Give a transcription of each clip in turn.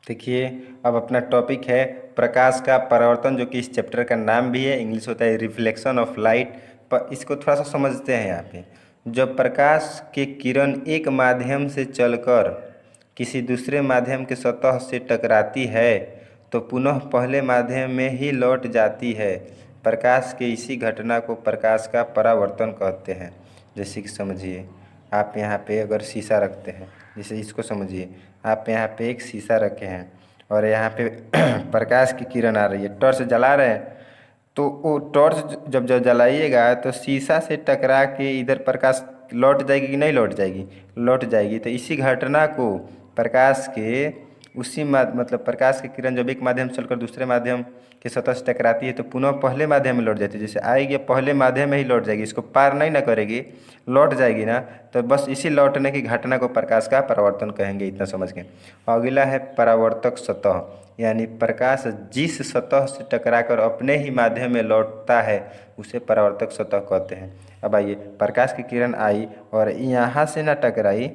देखिए, अब अपना टॉपिक है प्रकाश का परावर्तन, जो कि इस चैप्टर का नाम भी है। इंग्लिश होता है रिफ्लेक्शन ऑफ लाइट। पर इसको थोड़ा सा समझते हैं यहाँ पे। जब प्रकाश के किरण एक माध्यम से चलकर किसी दूसरे माध्यम के सतह से टकराती है तो पुनः पहले माध्यम में ही लौट जाती है। प्रकाश के इसी घटना को प्रकाश का परावर्तन कहते हैं। जैसे कि समझिए, आप यहाँ पे अगर शीशा रखते हैं, जैसे इसको समझिए, आप यहाँ पे एक शीशा रखे हैं और यहाँ पे प्रकाश की किरण आ रही है, टॉर्च जला रहे हैं, तो वो टॉर्च जब जब जलाइएगा तो शीशा से टकरा के इधर प्रकाश लौट जाएगी कि नहीं लौट जाएगी? लौट जाएगी। तो इसी घटना को प्रकाश के मतलब प्रकाश की किरण जब एक माध्यम से चलकर दूसरे माध्यम के सतह से टकराती है तो पुनः पहले माध्यम में लौट जाती है। जैसे आएगी पहले माध्यम में ही लौट जाएगी, इसको पार नहीं ना करेगी, लौट जाएगी ना। तो बस इसी लौटने की घटना को प्रकाश का परावर्तन कहेंगे। इतना समझ के अगला है परावर्तक सतह, यानी प्रकाश जिस सतह से टकराकर अपने ही माध्यम में लौटता है उसे परावर्तक सतह कहते हैं। अब आइए, प्रकाश की किरण आई और यहाँ से ना टकराई,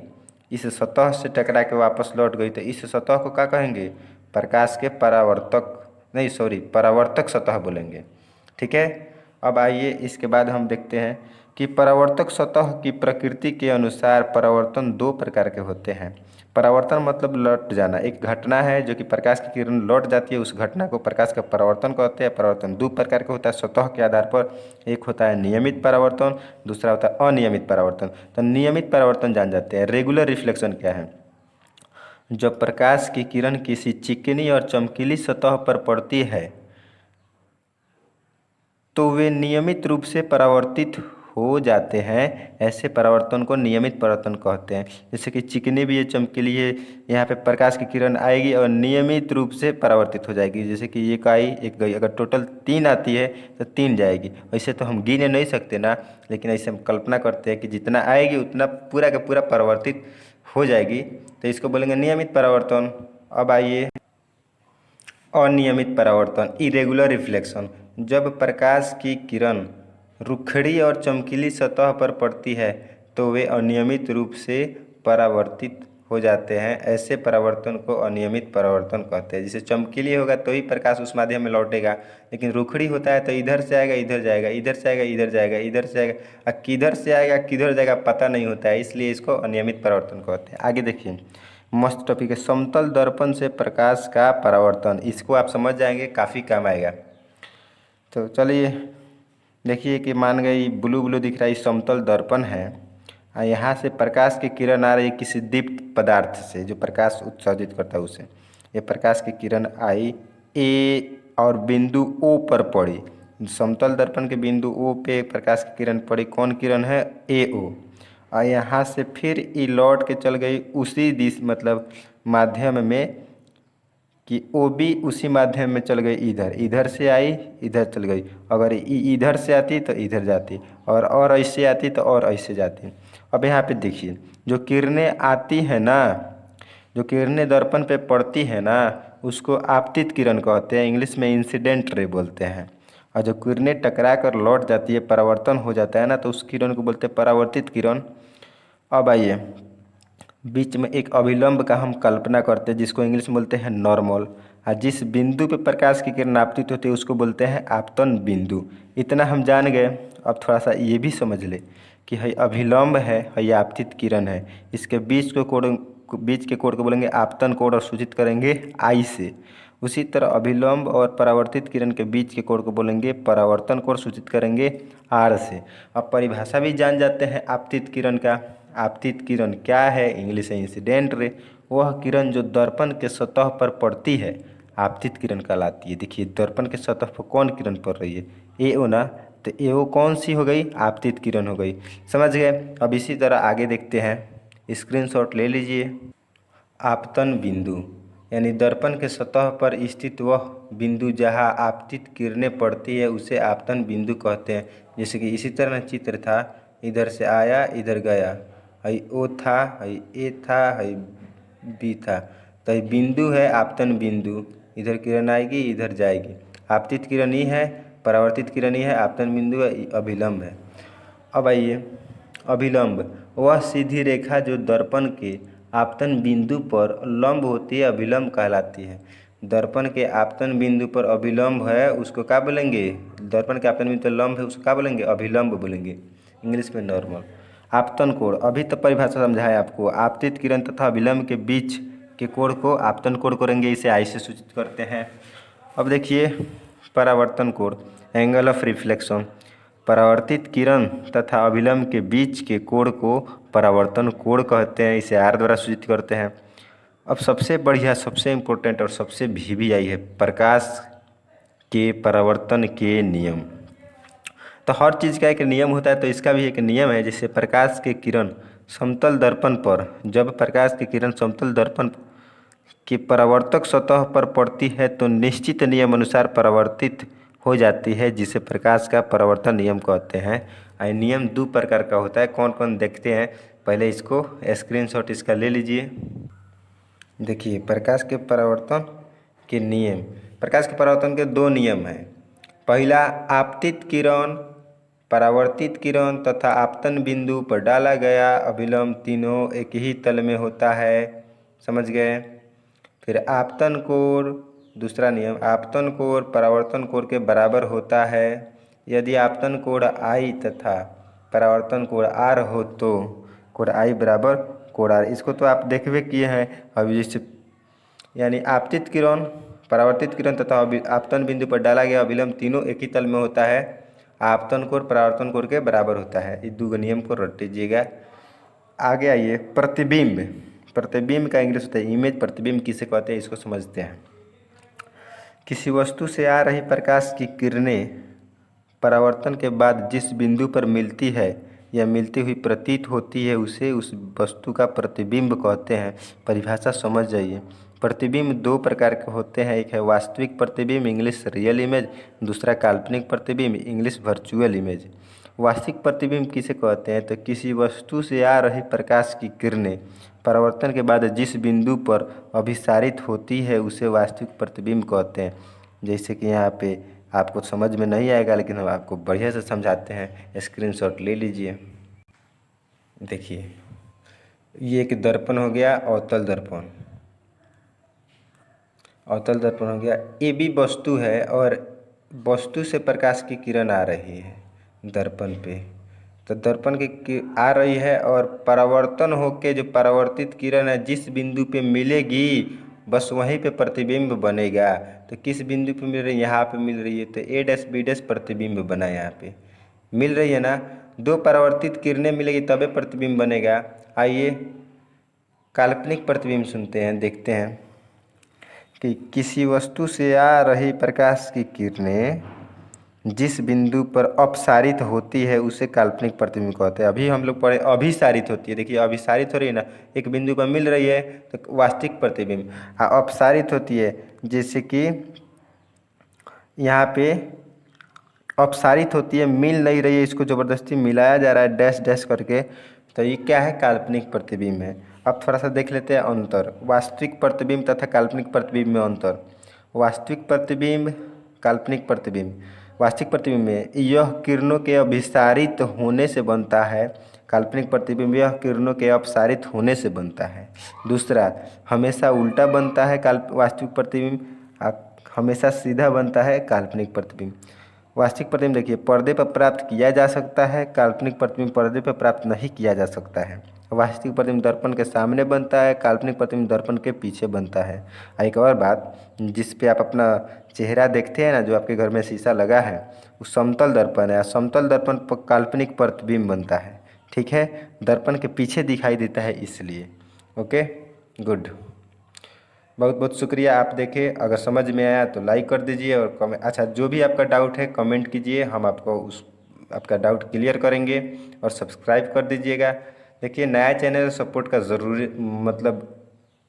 इस सतह से टकरा के वापस लौट गई, तो इस सतह को क्या कहेंगे? प्रकाश के परावर्तक नहीं, सॉरी, परावर्तक सतह बोलेंगे। ठीक है। अब आइए इसके बाद हम देखते हैं कि परावर्तक सतह की प्रकृति के अनुसार परावर्तन दो प्रकार के होते हैं। परावर्तन मतलब लौट जाना, एक घटना है जो कि प्रकाश की किरण लौट जाती है, उस घटना को प्रकाश का परावर्तन कहते हैं। परावर्तन दो प्रकार का होता है सतह के आधार पर, एक होता है नियमित परावर्तन, दूसरा होता है अनियमित परावर्तन। तो नियमित परावर्तन जान जाते हैं। रेगुलर रिफ्लेक्शन क्या है? जब प्रकाश की किरण किसी चिकनी और चमकीली सतह पर पड़ती है तो वे नियमित रूप से परावर्तित हो जाते हैं। ऐसे परावर्तन को नियमित परावर्तन कहते हैं। जैसे कि चिकनी भी है, चमकीली है, यहाँ पे प्रकाश की किरण आएगी और नियमित रूप से परावर्तित हो जाएगी। जैसे कि एक आई एक गई, अगर टोटल 3 आती है तो 3 जाएगी। वैसे तो हम गिने नहीं सकते ना, लेकिन ऐसे हम कल्पना करते हैं कि जितना आएगी उतना पूरा का पूरा परावर्तित हो जाएगी, तो इसको बोलेंगे नियमित परावर्तन। अब आइए अनियमित परावर्तन, इरेगुलर रिफ्लेक्शन। जब प्रकाश की किरण रुखड़ी और चमकीली सतह पर पड़ती है तो वे अनियमित रूप से परावर्तित हो जाते हैं। ऐसे परावर्तन को अनियमित परावर्तन कहते हैं। जैसे चमकीली होगा तो ही प्रकाश उस माध्यम में लौटेगा, लेकिन रुखड़ी होता है तो इधर से आएगा इधर जाएगा, इधर से आएगा इधर जाएगा, इधर से आएगा, और किधर से आएगा किधर जाएगा पता नहीं होता है, इसलिए इसको अनियमित परावर्तन कहते हैं। आगे देखिए, मस्त टॉपिक है समतल दर्पण से प्रकाश का परावर्तन। इसको आप समझ जाएंगे, काफ़ी काम आएगा। तो चलिए देखिए कि मान गई ब्लू ब्लू दिख रहा है, समतल दर्पण है और यहाँ से प्रकाश की किरण आ रही है किसी दीप्त पदार्थ से जो प्रकाश उत्सर्जित करता है उसे। ये प्रकाश की किरण आई ए और बिंदु ओ पर पड़ी। समतल दर्पण के बिंदु ओ पे प्रकाश की किरण पड़ी। कौन किरण है? ए ओ। और यहाँ से फिर ये लौट के चल गई उसी दिश मतलब माध्यम में, कि वो भी उसी माध्यम में चल गई, इधर से आई इधर चल गई। अगर इधर से आती तो इधर जाती, और ऐसे आती तो और ऐसे जाती। अब यहाँ पे देखिए, जो किरणें आती हैं ना, जो किरणें दर्पण पे पड़ती हैं ना, उसको आपतित किरण कहते हैं। इंग्लिश में इंसिडेंट रे बोलते हैं। और जो किरणें टकरा कर लौट जाती है, परावर्तन हो जाता है ना, तो उस किरण को बोलते हैं परावर्तित किरण। अब आइए, बीच में एक अभिलंब का हम कल्पना करते हैं जिसको इंग्लिश में बोलते हैं नॉर्मल। और जिस बिंदु पे प्रकाश की किरण आपतित होती है उसको बोलते हैं आपतन बिंदु। इतना हम जान गए। अब थोड़ा सा ये भी समझ ले कि है अभिलंब है आपतित किरण है, इसके बीच के कोण को बोलेंगे आपतन कोण और सूचित करेंगे आई से। उसी तरह अभिलंब और परावर्तित किरण के बीच के कोण को बोलेंगे परावर्तन कोण, सूचित करेंगे आर से। अब परिभाषा भी जान जाते हैं आपतित किरण का। आपतित किरण क्या है? इंग्लिश है इंसिडेंट रे। वह किरण जो दर्पण के सतह पर पड़ती है आपतित किरण कहलाती है। देखिए दर्पण के सतह पर कौन किरण पड़ रही है? ए ओ ना, तो ए ओ कौन सी हो गई? आपतित किरण हो गई। समझ गए? अब इसी तरह आगे देखते हैं, स्क्रीनशॉट ले लीजिए। आपतन बिंदु यानी दर्पण के सतह पर स्थित वह बिंदु जहाँ आपतित किरणें पड़ती है उसे आपतन बिंदु कहते हैं। जैसे कि इसी तरह चित्र था, इधर से आया इधर गया, हई ओ था, हई ए था, हई बी था, तो ये बिंदु है आपतन बिंदु। इधर किरण आएगी इधर जाएगी, आपतित किरण ही है, परावर्तित किरण ही है, आपतन बिंदु है, अभिलंब है। अब आइए, अभिलंब वह सीधी रेखा जो दर्पण के आपतन बिंदु पर लंब होती है अभिलंब कहलाती है। दर्पण के आपतन बिंदु पर अभिलंब है उसको क्या बोलेंगे? दर्पण के आपतन बिंदु पर लंब है उसको क्या बोलेंगे? अभिलंब बोलेंगे, इंग्लिश में नॉर्मल। आपतन कोण, अभी तक परिभाषा समझा है आपको। आपतित किरण तथा अभिलंब के बीच के कोण को आपतन कोण करेंगे, इसे आई से सूचित करते हैं। अब देखिए परावर्तन कोण, एंगल ऑफ रिफ्लेक्शन। परावर्तित किरण तथा अभिलंब के बीच के कोण को परावर्तन कोण कहते हैं, इसे आर द्वारा सूचित करते हैं। अब सबसे बढ़िया, सबसे इम्पोर्टेंट और सबसे VVI है प्रकाश के परावर्तन के नियम। तो हर चीज़ का एक नियम होता है, तो इसका भी एक नियम है। जैसे प्रकाश के किरण समतल दर्पण पर, जब प्रकाश की किरण समतल दर्पण की परावर्तक सतह पर पड़ती है तो निश्चित नियम अनुसार परावर्तित हो जाती है, जिसे प्रकाश का परावर्तन नियम कहते हैं। और नियम दो प्रकार का होता है, कौन कौन देखते हैं। पहले इसको स्क्रीनशॉट इसका ले लीजिए। देखिए प्रकाश के परावर्तन के नियम। प्रकाश के परावर्तन के दो नियम हैं। पहला, आपतित किरण, परावर्तित किरण तथा आपतन बिंदु पर डाला गया अभिलंब तीनों एक ही तल में होता है, समझ गए। फिर आपतन कोण, दूसरा नियम, आपतन कोण परावर्तन कोण के बराबर होता है। यदि आपतन कोण I तथा परावर्तन कोण R हो तो कोण I बराबर कोण R। इसको तो आप देखबे किए हैं अभी। जैसे यानी आपतित किरण, परावर्तित किरण तथा आपतन बिंदु पर डाला गया अभिलंब तीनों एक ही तल में होता है। आपतन कोण परावर्तन कोण के बराबर होता है। इस दो नियम को रट लीजिएगा। आगे आइए प्रतिबिंब। प्रतिबिंब का इंग्लिश होता है इमेज। प्रतिबिंब किसे कहते हैं इसको समझते हैं। किसी वस्तु से आ रही प्रकाश की किरणें परावर्तन के बाद जिस बिंदु पर मिलती है या मिलती हुई प्रतीत होती है उसे उस वस्तु का प्रतिबिंब कहते हैं। परिभाषा समझ जाइए। प्रतिबिंब दो प्रकार के होते हैं, एक है वास्तविक प्रतिबिंब इंग्लिश रियल इमेज, दूसरा काल्पनिक प्रतिबिंब इंग्लिश वर्चुअल इमेज। वास्तविक प्रतिबिंब किसे कहते हैं? तो किसी वस्तु से आ रही प्रकाश की किरणें परावर्तन के बाद जिस बिंदु पर अभिसारित होती है उसे वास्तविक प्रतिबिंब कहते हैं। जैसे कि यहाँ पे आपको समझ में नहीं आएगा, लेकिन हम आपको बढ़िया से समझाते हैं। स्क्रीनशॉट ले लीजिए। देखिए ये एक दर्पण हो गया, अवतल दर्पण। अवतल दर्पण हो गया। ये भी वस्तु है और वस्तु से प्रकाश की किरण आ रही है दर्पण पे। तो दर्पण की आ रही है और परावर्तन होके जो परावर्तित किरण है जिस बिंदु पे मिलेगी बस वहीं पे प्रतिबिंब बनेगा। तो किस बिंदु पे मिल रही है? यहाँ पे मिल रही है, तो A', B' प्रतिबिंब बना। यहाँ पे मिल रही है ना। दो परावर्तित किरणें मिलेगी तबे प्रतिबिंब बनेगा। आइए काल्पनिक प्रतिबिंब सुनते हैं, देखते हैं कि किसी वस्तु से आ रही प्रकाश की किरणें जिस बिंदु पर अपसारित होती है उसे काल्पनिक प्रतिबिंब कहते हैं। अभी हम लोग पढ़े अभिसारित होती है। देखिए अभिसारित हो रही है ना, एक बिंदु पर मिल रही है तो वास्तविक प्रतिबिंब। अपसारित होती है जैसे कि यहाँ पे अपसारित होती है, मिल नहीं रही है, इसको ज़बरदस्ती मिलाया जा रहा है डैश डैश करके, तो ये क्या है? काल्पनिक प्रतिबिंब है। अब थोड़ा सा देख लेते हैं अंतर, वास्तविक प्रतिबिंब तथा काल्पनिक प्रतिबिंब में अंतर। वास्तविक प्रतिबिंब, काल्पनिक प्रतिबिंब। वास्तविक प्रतिबिंब में यह किरणों के अभिसारित होने से बनता है, काल्पनिक प्रतिबिंब यह किरणों के अपसारित होने से बनता है। दूसरा, हमेशा उल्टा बनता है वास्तविक प्रतिबिंब, हमेशा सीधा बनता है काल्पनिक प्रतिबिंब। वास्तविक प्रतिबिंब देखिए पर्दे पर प्राप्त किया जा सकता है, काल्पनिक प्रतिबिंब पर्दे पर प्राप्त नहीं किया जा सकता है। वास्तविक प्रतिबिंब दर्पण के सामने बनता है, काल्पनिक प्रतिबिंब दर्पण के पीछे बनता है। एक और बात, जिस पे आप अपना चेहरा देखते हैं ना, जो आपके घर में शीशा लगा है, वो समतल दर्पण है। समतल दर्पण पर काल्पनिक प्रतिबिंब बनता है, ठीक है। दर्पण के पीछे दिखाई देता है इसलिए। Okay, good. बहुत बहुत शुक्रिया। आप देखें, अगर समझ में आया तो लाइक कर दीजिए और कमेंट। अच्छा, जो भी आपका डाउट है कमेंट कीजिए, हम आपको उस आपका डाउट क्लियर करेंगे। और सब्सक्राइब कर दीजिएगा। देखिए नया चैनल सपोर्ट का ज़रूरी, मतलब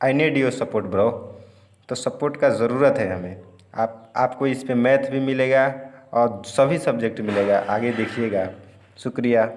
I need your support bro. तो सपोर्ट का ज़रूरत है हमें। आपको इस पे मैथ भी मिलेगा और सभी सब्जेक्ट मिलेगा, आगे देखिएगा। शुक्रिया।